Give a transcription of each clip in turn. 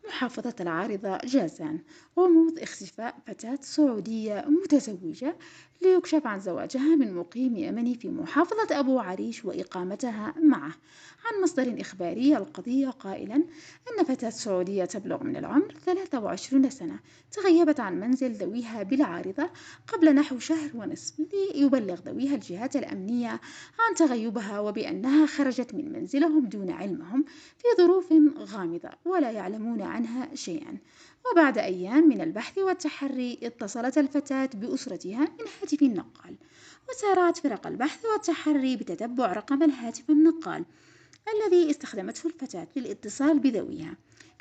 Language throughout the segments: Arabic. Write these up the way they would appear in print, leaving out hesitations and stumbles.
محافظة العارضة جازان. غموض اختفاء فتاة سعودية متزوجة ليكشف عن زواجها من مقيم يمني في محافظة أبو عريش وإقامتها معه. عن مصدر إخباري القضية قائلا أن فتاة سعودية تبلغ من العمر 23 سنة تغيبت عن منزل ذويها بالعارضة قبل نحو شهر ونصف، ليبلغ ذويها الجهات الأمنية عن تغيبها وبأنها خرجت من منزلهم دون علمهم في ظروف غامضة ولا يعلمون عنها شيئا. وبعد أيام من البحث والتحري اتصلت الفتاة بأسرتها من هاتف النقال، وسارعت فرق البحث والتحري بتتبع رقم الهاتف النقال الذي استخدمته الفتاة للاتصال بذويها،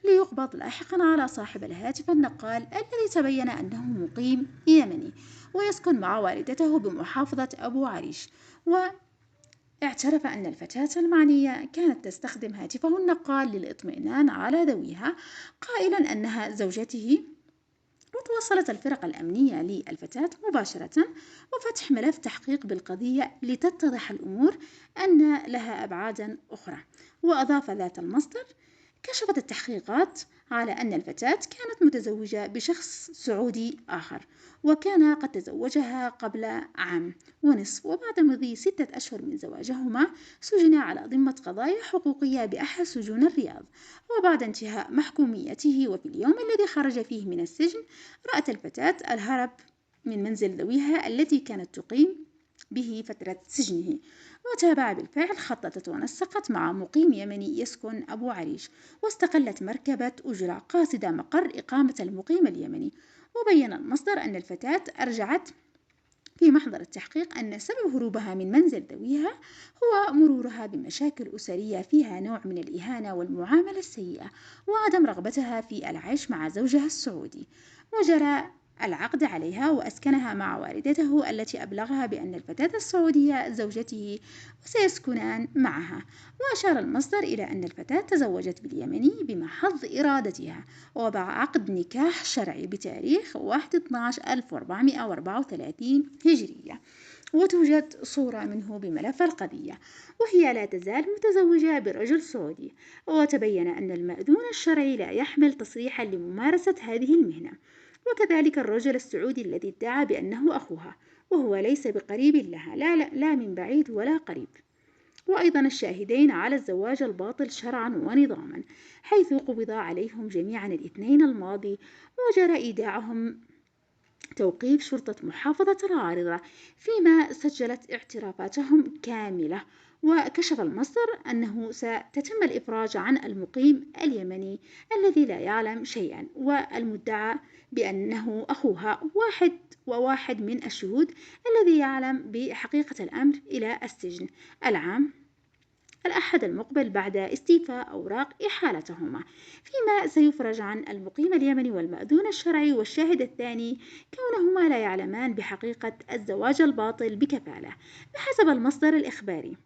ليقبض لاحقا على صاحب الهاتف النقال الذي تبين أنه مقيم يمني ويسكن مع والدته بمحافظة أبو عريش. اعترف أن الفتاة المعنية كانت تستخدم هاتفه النقال للإطمئنان على ذويها، قائلا أنها زوجته. وتوصلت الفرق الأمنية للفتاة مباشرة وفتح ملف تحقيق بالقضية لتتضح الأمور أن لها أبعادا أخرى. وأضاف ذات المصدر: كشفت التحقيقات على أن الفتاة كانت متزوجة بشخص سعودي آخر، وكان قد تزوجها قبل عام ونصف، وبعد مضي 6 أشهر من زواجهما سجنا على ضمة قضايا حقوقية بأحد سجون الرياض. وبعد انتهاء محكوميته وفي اليوم الذي خرج فيه من السجن رأت الفتاة الهرب من منزل ذويها التي كانت تقيم به فترة سجنه، وتابع بالفعل خططت ونسقت مع مقيم يمني يسكن أبو عريش، واستقلت مركبة أجرة قاصدة مقر إقامة المقيم اليمني. وبين المصدر أن الفتاة أرجعت في محضر التحقيق أن سبب هروبها من منزل ذويها هو مرورها بمشاكل أسرية فيها نوع من الإهانة والمعاملة السيئة، وعدم رغبتها في العيش مع زوجها السعودي، وجرى العقد عليها وأسكنها مع والدته التي أبلغها بأن الفتاة السعودية زوجته وسيسكنان معها. وأشار المصدر إلى أن الفتاة تزوجت باليمني بمحض إرادتها ووضع عقد نكاح شرعي بتاريخ 1/12/1434 هجرية، وتوجد صورة منه بملف القضية، وهي لا تزال متزوجة برجل سعودي. وتبين أن المأذون الشرعي لا يحمل تصريحا لممارسة هذه المهنة، وكذلك الرجل السعودي الذي ادعى بأنه أخوها وهو ليس بقريب لها، لا من بعيد ولا قريب. وأيضا الشاهدين على الزواج الباطل شرعا ونظاما، حيث قبض عليهم جميعا الاثنين الماضي، وجرى إيداعهم توقيف شرطة محافظة العارضة، فيما سجلت اعترافاتهم كاملة. وكشف المصدر أنه ستتم الإفراج عن المقيم اليمني الذي لا يعلم شيئا والمدعى بأنه أخوها واحد من الشهود الذي يعلم بحقيقة الأمر إلى السجن الأحد المقبل بعد استيفاء أوراق إحالتهما، فيما سيفرج عن المقيم اليمني والمأذون الشرعي والشاهد الثاني كونهما لا يعلمان بحقيقة الزواج الباطل بكفالة بحسب المصدر الإخباري.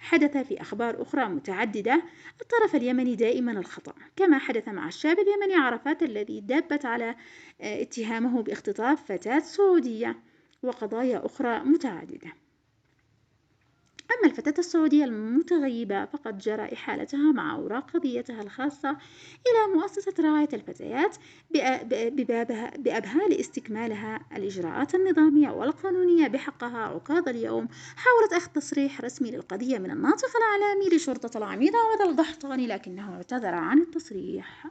حدث في أخبار أخرى متعددة الطرف اليمني دائما الخطأ، كما حدث مع الشاب اليمني عرفات الذي دابت على اتهامه باختطاف فتاة سعودية، وقضايا أخرى متعددة. أما الفتاة السعودية المتغيبة فقد جرى إحالتها مع أوراق قضيتها الخاصة إلى مؤسسة رعاية الفتيات بأبها لاستكمالها الإجراءات النظامية والقانونية بحقها. عقاب اليوم حاولت أخذ تصريح رسمي للقضية من الناطق الإعلامي لشرطة العميد عوض القحطاني، لكنه اعتذر عن التصريح.